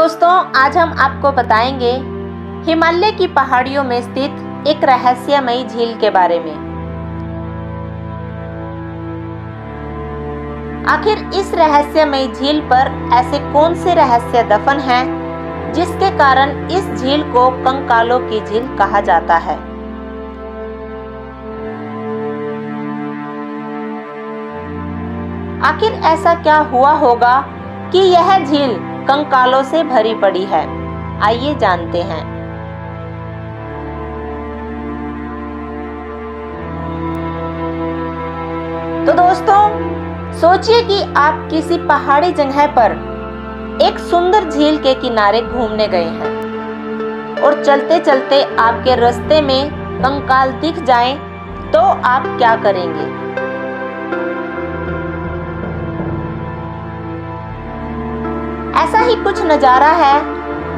दोस्तों, आज हम आपको बताएंगे हिमालय की पहाड़ियों में स्थित एक रहस्यमयी झील के बारे में। आखिर इस रहस्यमयी झील पर ऐसे कौन से रहस्य दफन हैं जिसके कारण इस झील को कंकालों की झील कहा जाता है। आखिर ऐसा क्या हुआ होगा कि यह झील कंकालों से भरी पड़ी है। आइए जानते हैं। तो दोस्तों, सोचिए कि आप किसी पहाड़ी जगह पर एक सुंदर झील के किनारे घूमने गए हैं और चलते चलते आपके रास्ते में कंकाल दिख जाएं, तो आप क्या करेंगे? ऐसा ही कुछ नजारा है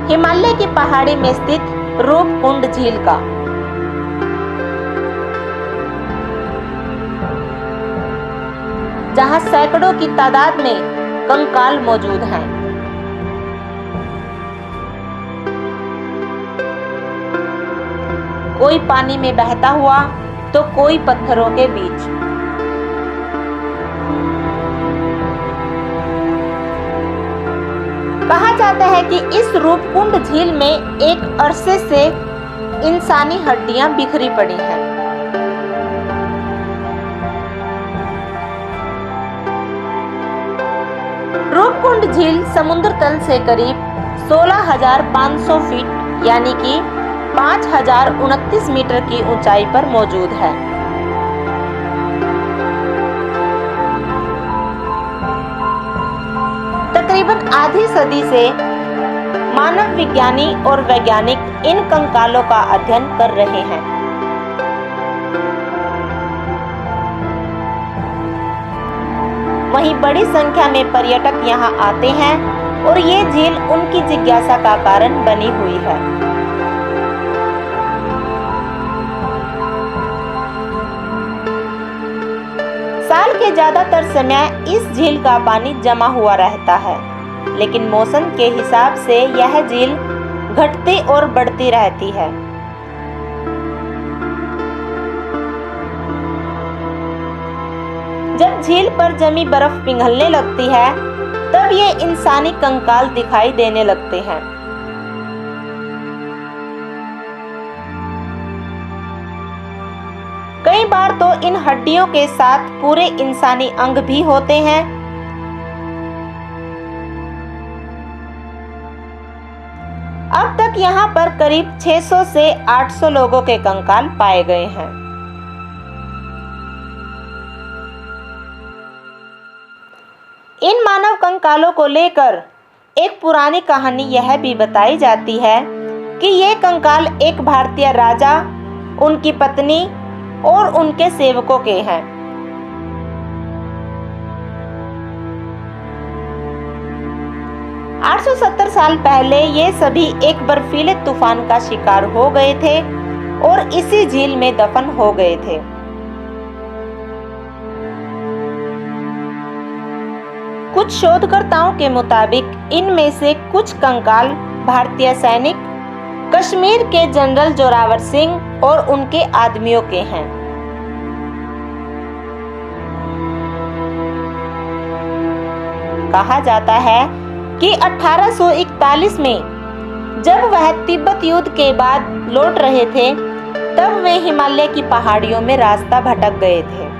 हिमालय की पहाड़ी में स्थित रूपकुंड झील का। जहां सैकड़ों की तादाद में कंकाल मौजूद हैं। कोई पानी में बहता हुआ तो कोई पत्थरों के बीच। कहा जाता है कि इस रूपकुंड झील में एक अरसे से इंसानी हड्डियां बिखरी पड़ी हैं। रूपकुंड झील समुद्र तल से करीब 16,500 फीट यानी कि 5,029 मीटर की ऊंचाई पर मौजूद है। तकरीबन आधी सदी से मानव विज्ञानी और वैज्ञानिक इन कंकालों का अध्ययन कर रहे हैं। वहीं बड़ी संख्या में पर्यटक यहां आते हैं और ये झील उनकी जिज्ञासा का कारण बनी हुई है। साल के ज्यादातर समय इस झील का पानी जमा हुआ रहता है, लेकिन मौसम के हिसाब से यह झील घटती और बढ़ती रहती है। जब झील पर जमी बर्फ पिघलने लगती है, तब ये इंसानी कंकाल दिखाई देने लगते हैं। कई बार तो इन हड्डियों के साथ पूरे इंसानी अंग भी होते हैं। अब तक यहाँ पर करीब 600 से 800 लोगों के कंकाल पाए गए हैं। इन मानव कंकालों को लेकर एक पुरानी कहानी यह भी बताई जाती है कि ये कंकाल एक भारतीय राजा, उनकी पत्नी और उनके सेवकों के हैं। आठ सौ 70 साल पहले ये सभी एक बर्फीले तूफान का शिकार हो गए थे और इसी झील में दफन हो गए थे। कुछ शोधकर्ताओं के मुताबिक इनमें से कुछ कंकाल भारतीय सैनिक, कश्मीर के जनरल जोरावर सिंह और उनके आदमियों के हैं। कहा जाता है कि 1841 में जब वह तिब्बत युद्ध के बाद लौट रहे थे, तब वे हिमालय की पहाड़ियों में रास्ता भटक गए थे।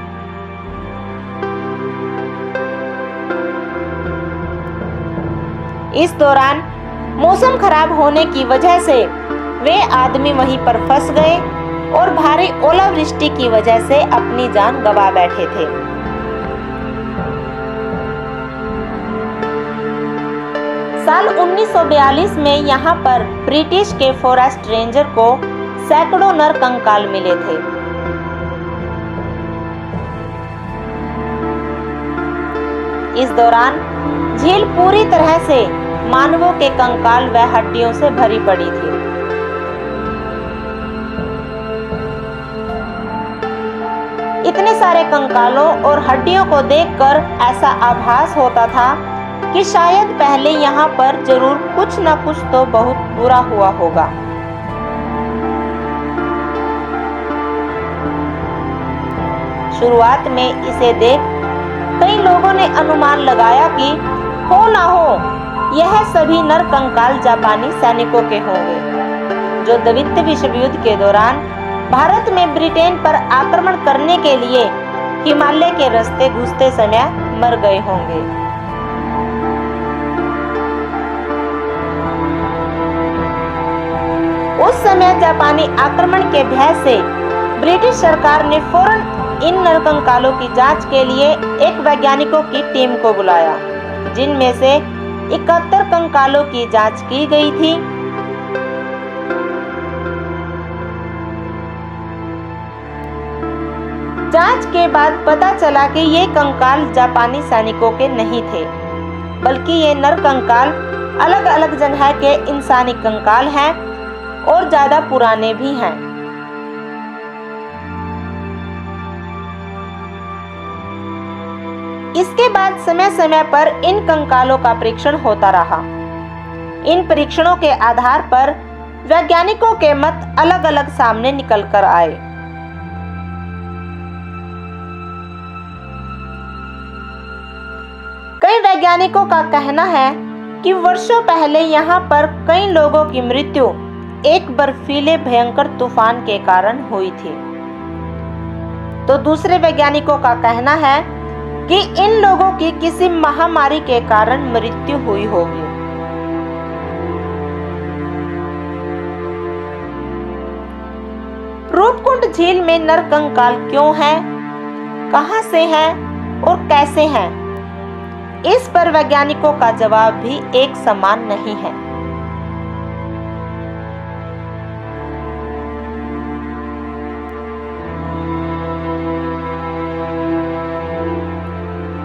इस दौरान मौसम खराब होने की वजह से वे आदमी वहीं पर फंस गए और भारी ओलावृष्टि की वजह से अपनी जान गंवा बैठे थे। साल 1942 में यहाँ पर ब्रिटिश के फॉरेस्ट रेंजर को सैकड़ों नर कंकाल मिले थे। इस दौरान झील पूरी तरह से मानवों के कंकाल व हड्डियों से भरी पड़ी थी। इतने सारे कंकालों और हड्डियों को देखकर ऐसा आभास होता था कि शायद पहले यहाँ पर जरूर कुछ न कुछ तो बहुत बुरा हुआ होगा। शुरुआत में इसे देख कई लोगों ने अनुमान लगाया कि हो ना हो यह सभी नरकंकाल जापानी सैनिकों के होंगे, जो द्वितीय विश्व युद्ध के दौरान भारत में ब्रिटेन पर आक्रमण करने के लिए हिमालय के रास्ते घुसते समय मर गए होंगे। उस समय जापानी आक्रमण के भय से ब्रिटिश सरकार ने फौरन इन नरकंकालों की जांच के लिए एक वैज्ञानिकों की टीम को बुलाया, जिनमें से 71 कंकालों की जांच की गई थी। जांच के बाद पता चला कि ये कंकाल जापानी सैनिकों के नहीं थे, बल्कि ये नरकंकाल अलग अलग जगह के इंसानी कंकाल हैं और ज्यादा पुराने भी हैं। इसके बाद समय समय पर इन कंकालों का परीक्षण होता रहा। इन परीक्षणों के आधार पर वैज्ञानिकों के मत अलग अलग सामने निकल कर आए। कई वैज्ञानिकों का कहना है कि वर्षों पहले यहाँ पर कई लोगों की मृत्यु एक बर्फीले भयंकर तूफान के कारण हुई थी। तो दूसरे वैज्ञानिकों का कहना है कि इन लोगों की किसी महामारी के कारण मृत्यु हुई होगी। रूपकुंड झील में नरकंकाल क्यों हैं, कहां से हैं और कैसे हैं, इस पर वैज्ञानिकों का जवाब भी एक समान नहीं है।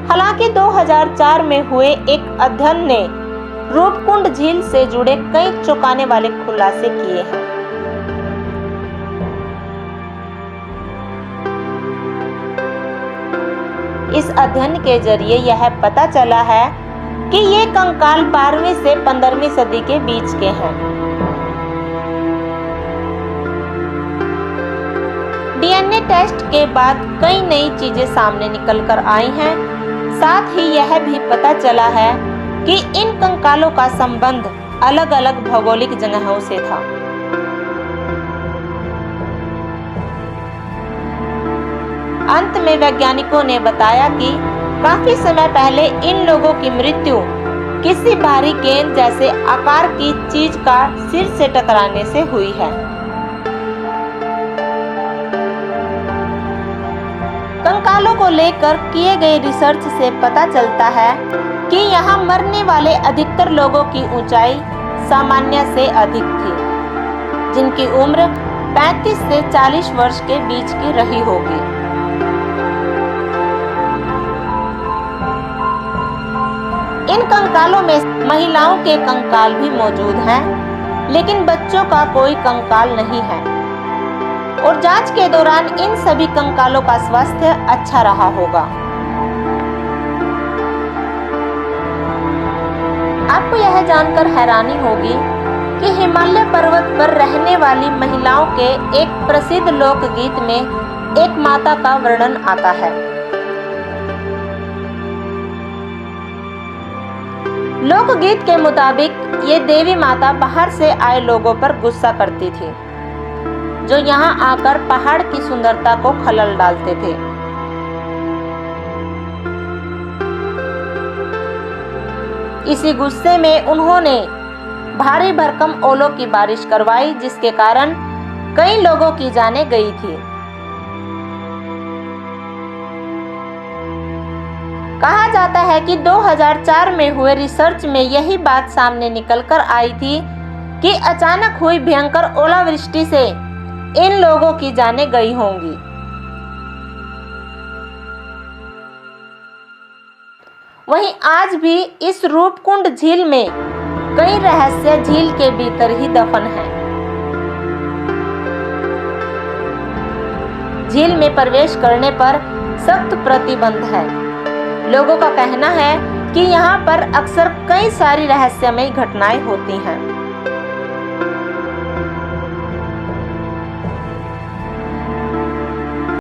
हालांकि 2004 में हुए एक अध्ययन ने रूपकुंड झील से जुड़े कई चौंकाने वाले खुलासे किए हैं। इस अध्ययन के जरिए यह पता चला है कि ये कंकाल 12वीं से 15वीं सदी के बीच के हैं। डीएनए टेस्ट के बाद कई नई चीजें सामने निकल कर आई हैं। साथ ही यह भी पता चला है कि इन कंकालों का संबंध अलग अलग भौगोलिक जगहों से था। अंत में वैज्ञानिकों ने बताया कि काफी समय पहले इन लोगों की मृत्यु किसी भारी गेंद जैसे आकार की चीज का सिर से टकराने से हुई है। कंकालों को लेकर किए गए रिसर्च से पता चलता है कि यहाँ मरने वाले अधिकतर लोगों की ऊंचाई सामान्य से अधिक थी, जिनकी उम्र 35 से 40 वर्ष के बीच की रही होगी। इन कंकालों में महिलाओं के कंकाल भी मौजूद हैं, लेकिन बच्चों का कोई कंकाल नहीं है और जांच के दौरान इन सभी कंकालों का स्वास्थ्य अच्छा रहा होगा। आपको यह जानकर हैरानी होगी कि हिमालय पर्वत पर रहने वाली महिलाओं के एक प्रसिद्ध लोकगीत में एक माता का वर्णन आता है। लोकगीत के मुताबिक ये देवी माता बाहर से आए लोगों पर गुस्सा करती थी, जो यहाँ आकर पहाड़ की सुंदरता को खलल डालते थे। इसी गुस्से में उन्होंने भारी भरकम ओलों की बारिश करवाई, जिसके कारण कई लोगों की जानें गई थी। कहा जाता है कि 2004 में हुए रिसर्च में यही बात सामने निकल कर आई थी कि अचानक हुई भयंकर ओलावृष्टि से इन लोगों की जानें गई होंगी। वहीं आज भी इस रूपकुंड झील में कई रहस्य झील के भीतर ही दफन हैं। झील में प्रवेश करने पर सख्त प्रतिबंध है। लोगों का कहना है कि यहाँ पर अक्सर कई सारी रहस्यमयी घटनाएं होती हैं।